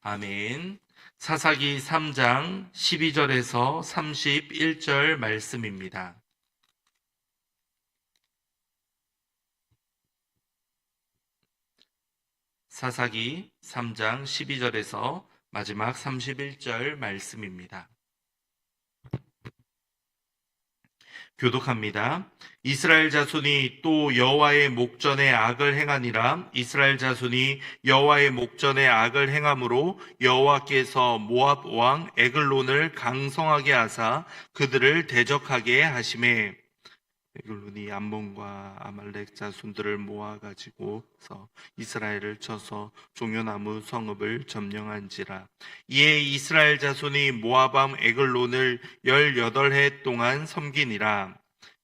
아멘. 사사기 3장 12절에서 31절 말씀입니다. 사사기 3장 12절에서 마지막 31절 말씀입니다. 교독합니다. 이스라엘 자손이 또 여호와의 목전에 악을 행하니라. 이스라엘 자손이 여호와의 목전에 악을 행함으로 여호와께서 모압 왕 에글론을 강성하게 하사 그들을 대적하게 하시매, 에글론이 암몬과 아말렉 자손들을 모아가지고서 이스라엘을 쳐서 종려나무 성읍을 점령한지라. 이에 이스라엘 자손이 모압 왕 에글론을 18해 동안 섬기니라.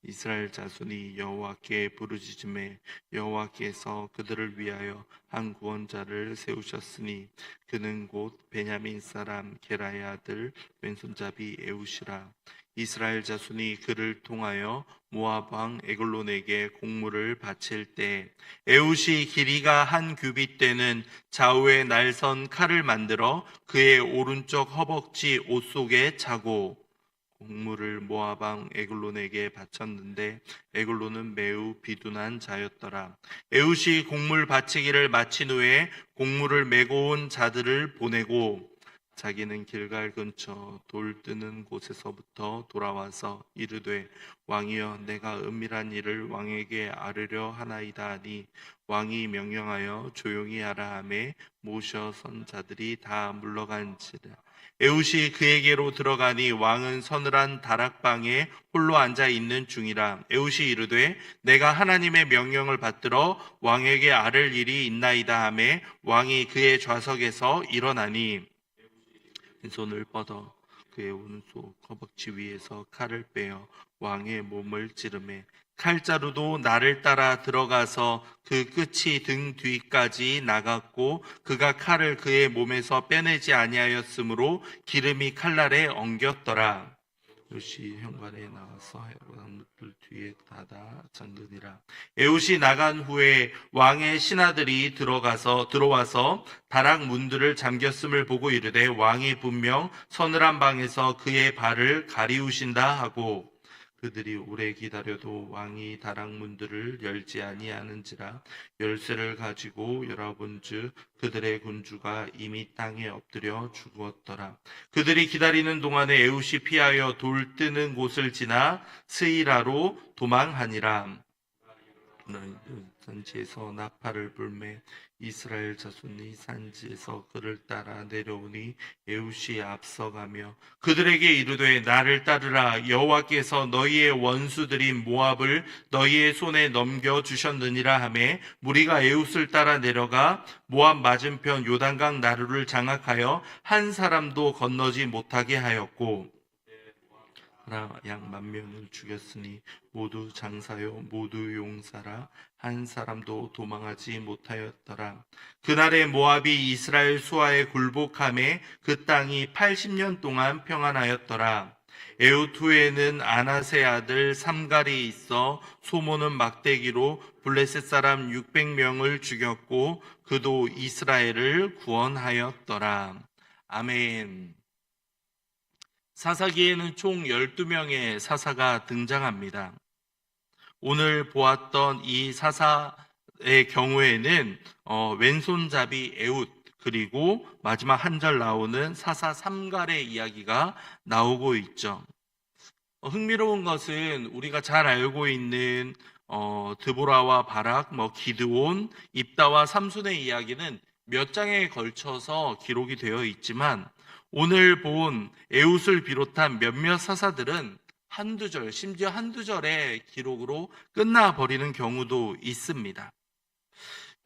이스라엘 자손이 여호와께 부르짖음에 여호와께서 그들을 위하여 한 구원자를 세우셨으니 그는 곧 베냐민 사람 게라의 아들 왼손잡이 에웃이라. 이스라엘 자손이 그를 통하여 모압 왕 에글론에게 공물을 바칠 때 에웃이 길이가 한 규빗 되는 좌우에 날선 칼을 만들어 그의 오른쪽 허벅지 옷 속에 차고 공물을 모압 왕 에글론에게 바쳤는데 에글론은 매우 비둔한 자였더라. 에웃이 공물 바치기를 마친 후에 공물을 메고 온 자들을 보내고 자기는 길갈 근처 돌 뜨는 곳에서부터 돌아와서 이르되 왕이여 내가 은밀한 일을 왕에게 아뢰려 하나이다 하니 왕이 명령하여 조용히 하라 하매 모셔 선 자들이 다 물러간지라. 에웃이 그에게로 들어가니 왕은 서늘한 다락방에 홀로 앉아 있는 중이라. 에웃이 이르되 내가 하나님의 명령을 받들어 왕에게 아뢰 일이 있나이다 하매 왕이 그의 좌석에서 일어나니 손을 뻗어 그의 오른손 허벅지 위에서 칼을 빼어 왕의 몸을 찌르매 칼자루도 나를 따라 들어가서 그 끝이 등 뒤까지 나갔고 그가 칼을 그의 몸에서 빼내지 아니하였으므로 기름이 칼날에 엉겼더라. 에웃이 현관에 나와서 나무들 뒤에 닫아 잠그니라. 에웃이 나간 후에 왕의 신하들이 들어와서 다락 문들을 잠겼음을 보고 이르되 왕이 분명 서늘한 방에서 그의 발을 가리우신다 하고 그들이 오래 기다려도 왕이 다락 문들을 열지 아니하는지라. 열쇠를 가지고 열어본즉 그들의 군주가 이미 땅에 엎드려 죽었더라. 그들이 기다리는 동안에 에웃이 피하여 돌 뜨는 곳을 지나 스이라로 도망하니라. 산지에서 나팔을 불매 이스라엘 자손이 산지에서 그를 따라 내려오니 에웃이 앞서가며 그들에게 이르되 나를 따르라. 여호와께서 너희의 원수들인 모압을 너희의 손에 넘겨주셨느니라 하매 무리가 에웃을 따라 내려가 모압 맞은편 요단강 나루를 장악하여 한 사람도 건너지 못하게 하였고 양 10,000명을 죽였으니 모두 장사요 모두 용사라. 한 사람도 도망하지 못하였더라. 그날에 모압이 이스라엘 수하에 굴복함에 그 땅이 80년 동안 평안하였더라. 에웃 후에는 아나세 아들 삼갈이 있어 소모는 막대기로 블레셋 사람 600명을 죽였고 그도 이스라엘을 구원하였더라. 아멘. 사사기에는 총 12명의 사사가 등장합니다. 오늘 보았던 이 사사의 경우에는 왼손잡이 에웃 그리고 마지막 한 절 나오는 사사 삼갈의 이야기가 나오고 있죠. 흥미로운 것은 우리가 잘 알고 있는 드보라와 바락, 기드온, 입다와 삼손의 이야기는 몇 장에 걸쳐서 기록이 되어 있지만 오늘 본 에웃을 비롯한 몇몇 사사들은 한두 절, 심지어 한두 절의 기록으로 끝나버리는 경우도 있습니다.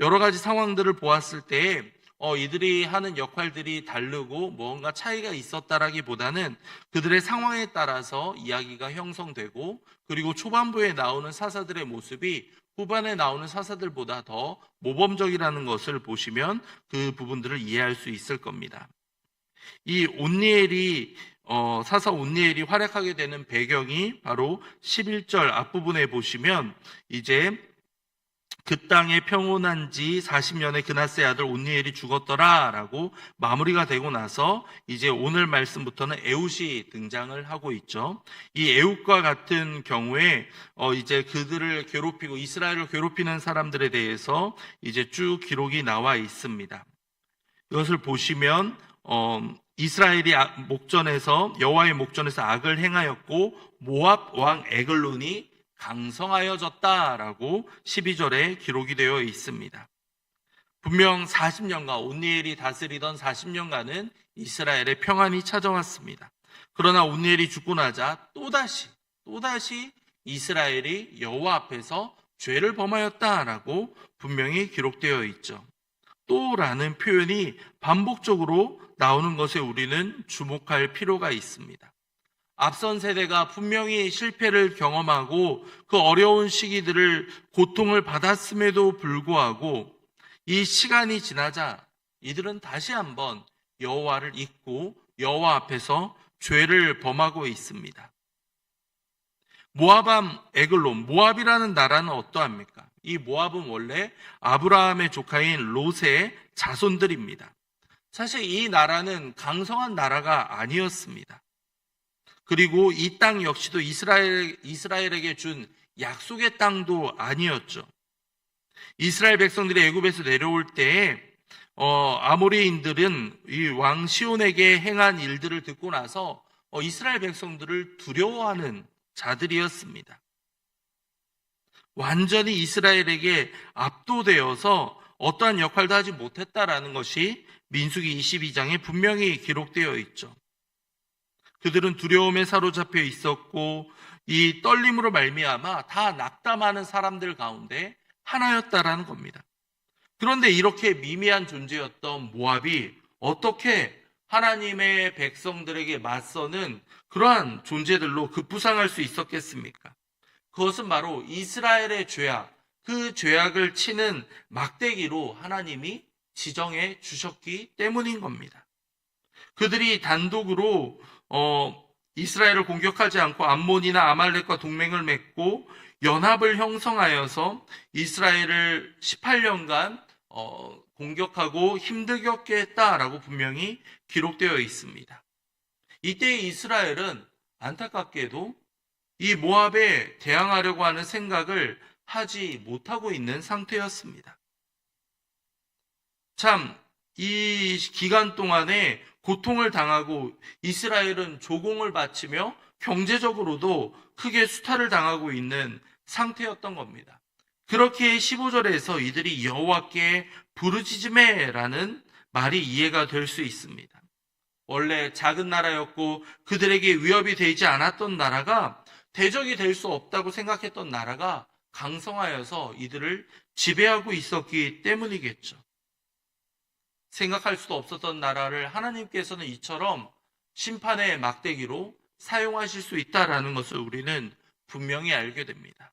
여러 가지 상황들을 보았을 때 이들이 하는 역할들이 다르고 뭔가 차이가 있었다라기보다는 그들의 상황에 따라서 이야기가 형성되고 그리고 초반부에 나오는 사사들의 모습이 후반에 나오는 사사들보다 더 모범적이라는 것을 보시면 그 부분들을 이해할 수 있을 겁니다. 이 온니엘이 사사 온니엘이 활약하게 되는 배경이 바로 11절 앞부분에 보시면 이제 그 땅에 평온한 지 40년에 그나스의 아들 온니엘이 죽었더라 라고 마무리가 되고 나서 이제 오늘 말씀부터는 에훗이 등장을 하고 있죠. 이 에훗과 같은 경우에 이제 그들을 괴롭히고 이스라엘을 괴롭히는 사람들에 대해서 이제 쭉 기록이 나와 있습니다. 이것을 보시면 이스라엘이 여호와의 목전에서 악을 행하였고 모압 왕 에글론이 강성하여졌다라고 12절에 기록이 되어 있습니다. 분명 40년간 온니엘이 다스리던 40년간은 이스라엘의 평안이 찾아왔습니다. 그러나 온니엘이 죽고 나자 또다시 이스라엘이 여호와 앞에서 죄를 범하였다라고 분명히 기록되어 있죠. 또라는 표현이 반복적으로 나오는 것에 우리는 주목할 필요가 있습니다. 앞선 세대가 분명히 실패를 경험하고 그 어려운 시기들을 고통을 받았음에도 불구하고 이 시간이 지나자 이들은 다시 한번 여호와를 잊고 여호와 앞에서 죄를 범하고 있습니다. 모압 왕 에글론, 모압이라는 나라는 어떠합니까? 이 모압은 원래 아브라함의 조카인 롯의 자손들입니다. 사실 이 나라는 강성한 나라가 아니었습니다. 그리고 이 땅 역시도 이스라엘에게 준 약속의 땅도 아니었죠. 이스라엘 백성들이 애굽에서 내려올 때에 아모리인들은 이 왕 시온에게 행한 일들을 듣고 나서 이스라엘 백성들을 두려워하는 자들이었습니다. 완전히 이스라엘에게 압도되어서 어떠한 역할도 하지 못했다라는 것이 민수기 22장에 분명히 기록되어 있죠. 그들은 두려움에 사로잡혀 있었고 이 떨림으로 말미암아 다 낙담하는 사람들 가운데 하나였다라는 겁니다. 그런데 이렇게 미미한 존재였던 모압이 어떻게 하나님의 백성들에게 맞서는 그러한 존재들로 급부상할 수 있었겠습니까? 그것은 바로 이스라엘의 죄악, 그 죄악을 치는 막대기로 하나님이 지정해 주셨기 때문인 겁니다. 그들이 단독으로 이스라엘을 공격하지 않고 암몬이나 아말렉과 동맹을 맺고 연합을 형성하여서 이스라엘을 18년간 공격하고 힘들게 했다라고 분명히 기록되어 있습니다. 이때 이스라엘은 안타깝게도 이 모압에 대항하려고 하는 생각을 하지 못하고 있는 상태였습니다. 참, 이 기간 동안에 고통을 당하고 이스라엘은 조공을 바치며 경제적으로도 크게 수탈을 당하고 있는 상태였던 겁니다. 그렇게 15절에서 이들이 여호와께 부르짖으매라는 말이 이해가 될 수 있습니다. 원래 작은 나라였고 그들에게 위협이 되지 않았던 나라가 대적이 될 수 없다고 생각했던 나라가 강성하여서 이들을 지배하고 있었기 때문이겠죠. 생각할 수도 없었던 나라를 하나님께서는 이처럼 심판의 막대기로 사용하실 수 있다라는 것을 우리는 분명히 알게 됩니다.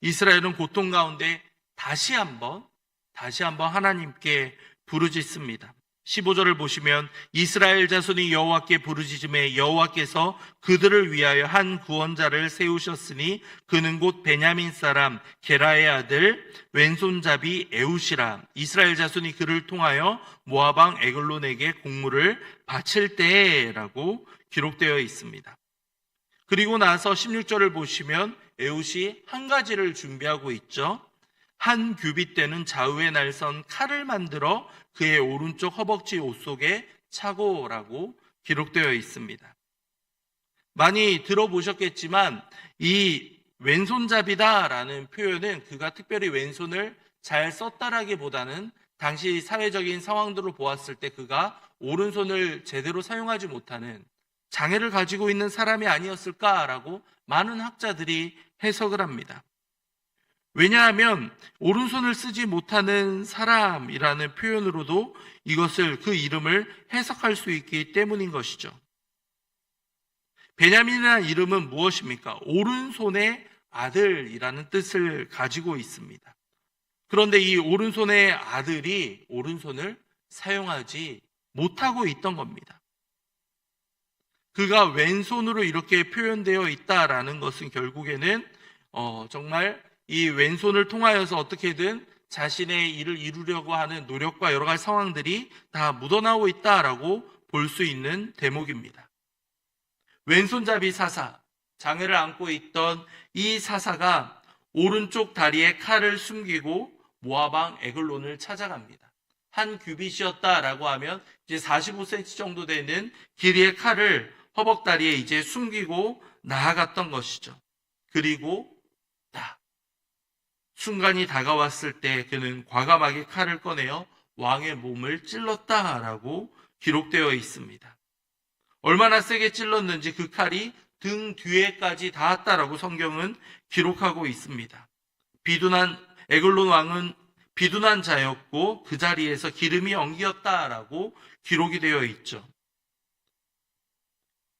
이스라엘은 고통 가운데 다시 한번 하나님께 부르짖습니다. 15절을 보시면 이스라엘 자손이 여호와께 부르짖음에 여호와께서 그들을 위하여 한 구원자를 세우셨으니 그는 곧 베냐민 사람 게라의 아들 왼손잡이 에훗이라. 이스라엘 자손이 그를 통하여 모압 왕 에글론에게 공물을 바칠 때라고 기록되어 있습니다. 그리고 나서 16절을 보시면 에훗이 한 가지를 준비하고 있죠. 한 규빗대는 좌우에 날선 칼을 만들어 그의 오른쪽 허벅지 옷 속에 차고라고 기록되어 있습니다. 많이 들어보셨겠지만 이 왼손잡이다라는 표현은 그가 특별히 왼손을 잘 썼다라기보다는 당시 사회적인 상황들을 보았을 때 그가 오른손을 제대로 사용하지 못하는 장애를 가지고 있는 사람이 아니었을까라고 많은 학자들이 해석을 합니다. 왜냐하면 오른손을 쓰지 못하는 사람이라는 표현으로도 그 이름을 해석할 수 있기 때문인 것이죠. 베냐민이라는 이름은 무엇입니까? 오른손의 아들이라는 뜻을 가지고 있습니다. 그런데 이 오른손의 아들이 오른손을 사용하지 못하고 있던 겁니다. 그가 왼손으로 이렇게 표현되어 있다라는 것은 결국에는 정말 이 왼손을 통하여서 어떻게든 자신의 일을 이루려고 하는 노력과 여러 가지 상황들이 다 묻어나오고 있다라고 볼 수 있는 대목입니다. 왼손잡이 사사, 장애를 안고 있던 이 사사가 오른쪽 다리에 칼을 숨기고 모압 왕 에글론을 찾아갑니다. 한 규빗이었다라고 하면 이제 45cm 정도 되는 길이의 칼을 허벅다리에 이제 숨기고 나아갔던 것이죠. 그리고 순간이 다가왔을 때 그는 과감하게 칼을 꺼내어 왕의 몸을 찔렀다라고 기록되어 있습니다. 얼마나 세게 찔렀는지 그 칼이 등 뒤에까지 닿았다라고 성경은 기록하고 있습니다. 에글론 왕은 비둔한 자였고 그 자리에서 기름이 엉기었다라고 기록이 되어 있죠.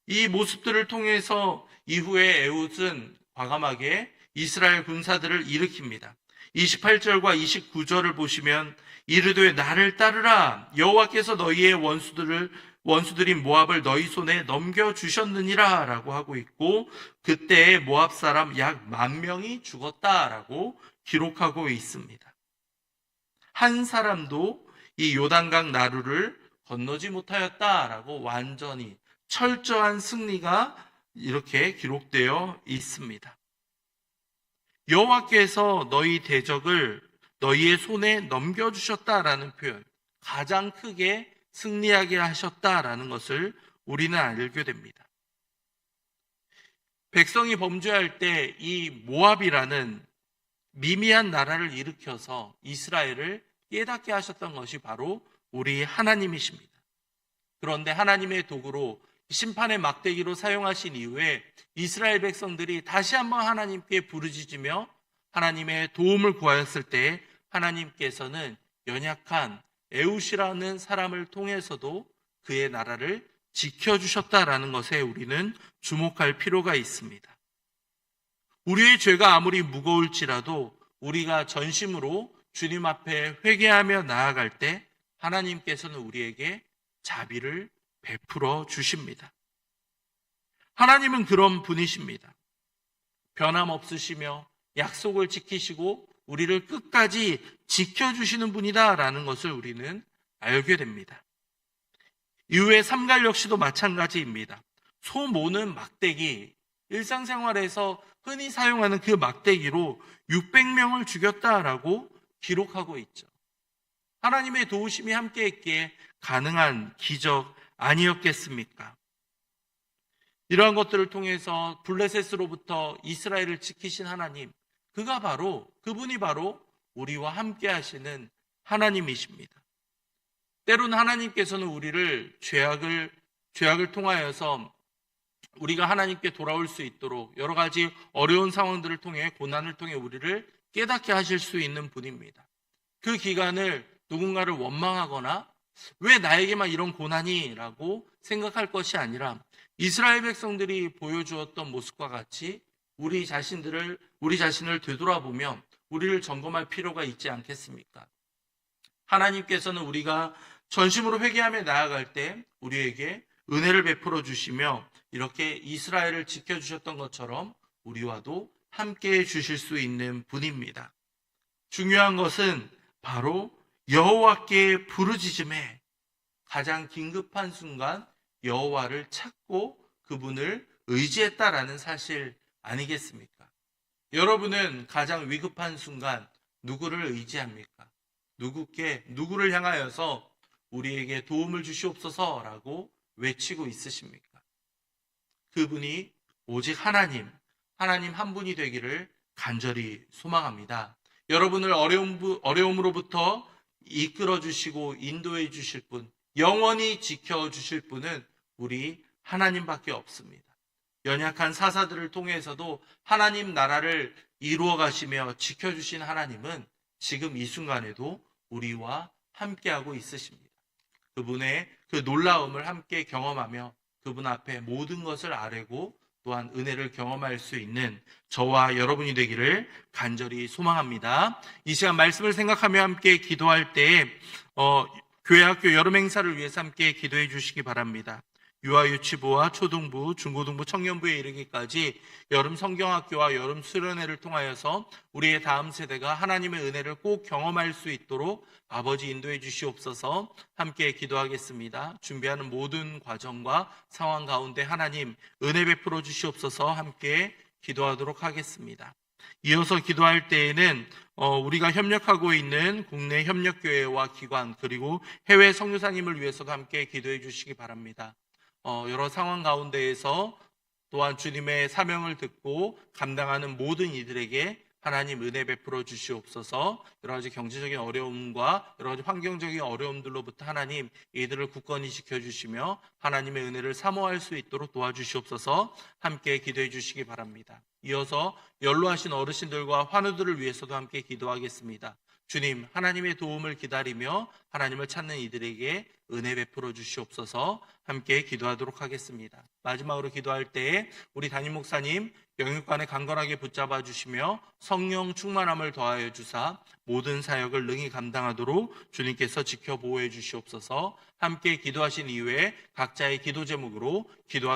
이 모습들을 통해서 이후에 에훗은 과감하게 이스라엘 군사들을 일으킵니다. 28절과 29절을 보시면 이르되 나를 따르라 여호와께서 너희의 원수들인 모압을 너희 손에 넘겨주셨느니라 라고 하고 있고 그때 모압 사람 약 10,000명이 죽었다라고 기록하고 있습니다. 한 사람도 이 요단강 나루를 건너지 못하였다라고 완전히 철저한 승리가 이렇게 기록되어 있습니다. 여호와께서 너희 대적을 너희의 손에 넘겨주셨다라는 표현, 가장 크게 승리하게 하셨다라는 것을 우리는 알게 됩니다. 백성이 범죄할 때 이 모압이라는 미미한 나라를 일으켜서 이스라엘을 깨닫게 하셨던 것이 바로 우리 하나님이십니다. 그런데 하나님의 도구로 심판의 막대기로 사용하신 이후에 이스라엘 백성들이 다시 한번 하나님께 부르짖으며 하나님의 도움을 구하였을 때 하나님께서는 연약한 에훗이라는 사람을 통해서도 그의 나라를 지켜주셨다라는 것에 우리는 주목할 필요가 있습니다. 우리의 죄가 아무리 무거울지라도 우리가 전심으로 주님 앞에 회개하며 나아갈 때 하나님께서는 우리에게 자비를 베풀어 주십니다. 하나님은 그런 분이십니다. 변함없으시며 약속을 지키시고 우리를 끝까지 지켜주시는 분이다라는 것을 우리는 알게 됩니다. 이후에 삼갈 역시도 마찬가지입니다. 소 모는 막대기, 일상생활에서 흔히 사용하는 그 막대기로 600명을 죽였다라고 기록하고 있죠. 하나님의 도우심이 함께했기에 가능한 기적 아니었겠습니까? 이러한 것들을 통해서 블레셋으로부터 이스라엘을 지키신 하나님, 그분이 바로 우리와 함께 하시는 하나님이십니다. 때로는 하나님께서는 우리를 죄악을 통하여서 우리가 하나님께 돌아올 수 있도록 여러 가지 어려운 상황들을 통해 고난을 통해 우리를 깨닫게 하실 수 있는 분입니다. 그 기간을 누군가를 원망하거나 왜 나에게만 이런 고난이? 라고 생각할 것이 아니라 이스라엘 백성들이 보여주었던 모습과 같이 우리 자신을 되돌아보며 우리를 점검할 필요가 있지 않겠습니까? 하나님께서는 우리가 전심으로 회개하며 나아갈 때 우리에게 은혜를 베풀어 주시며 이렇게 이스라엘을 지켜주셨던 것처럼 우리와도 함께해 주실 수 있는 분입니다. 중요한 것은 바로 여호와께 부르짖음에 가장 긴급한 순간 여호와를 찾고 그분을 의지했다라는 사실 아니겠습니까? 여러분은 가장 위급한 순간 누구를 의지합니까? 누구를 향하여서 우리에게 도움을 주시옵소서라고 외치고 있으십니까? 그분이 오직 하나님 한 분이 되기를 간절히 소망합니다. 여러분을 어려움으로부터 이끌어 주시고 인도해 주실 분, 영원히 지켜 주실 분은 우리 하나님밖에 없습니다. 연약한 사사들을 통해서도 하나님 나라를 이루어 가시며 지켜주신 하나님은 지금 이 순간에도 우리와 함께하고 있으십니다. 그분의 그 놀라움을 함께 경험하며 그분 앞에 모든 것을 아뢰고 또한 은혜를 경험할 수 있는 저와 여러분이 되기를 간절히 소망합니다. 이 시간 말씀을 생각하며 함께 기도할 때 교회 학교 여름 행사를 위해서 함께 기도해 주시기 바랍니다. 유아유치부와 초등부, 중고등부, 청년부에 이르기까지 여름 성경학교와 여름 수련회를 통하여서 우리의 다음 세대가 하나님의 은혜를 꼭 경험할 수 있도록 아버지 인도해 주시옵소서. 함께 기도하겠습니다. 준비하는 모든 과정과 상황 가운데 하나님 은혜 베풀어 주시옵소서. 함께 기도하도록 하겠습니다. 이어서 기도할 때에는 우리가 협력하고 있는 국내 협력교회와 기관 그리고 해외 선교사님을 위해서도 함께 기도해 주시기 바랍니다. 여러 상황 가운데에서 또한 주님의 사명을 듣고 감당하는 모든 이들에게 하나님 은혜 베풀어 주시옵소서. 여러 가지 경제적인 어려움과 여러 가지 환경적인 어려움들로부터 하나님 이들을 굳건히 지켜주시며 하나님의 은혜를 사모할 수 있도록 도와주시옵소서. 함께 기도해 주시기 바랍니다. 이어서 연로하신 어르신들과 환우들을 위해서도 함께 기도하겠습니다. 주님, 하나님의 도움을 기다리며 하나님을 찾는 이들에게 은혜 베풀어 주시옵소서. 함께 기도하도록 하겠습니다. 마지막으로 기도할 때에 우리 담임 목사님 영육간에 강건하게 붙잡아 주시며 성령 충만함을 더하여 주사 모든 사역을 능히 감당하도록 주님께서 지켜 보호해 주시옵소서. 함께 기도하신 이후에 각자의 기도 제목으로 기도하도록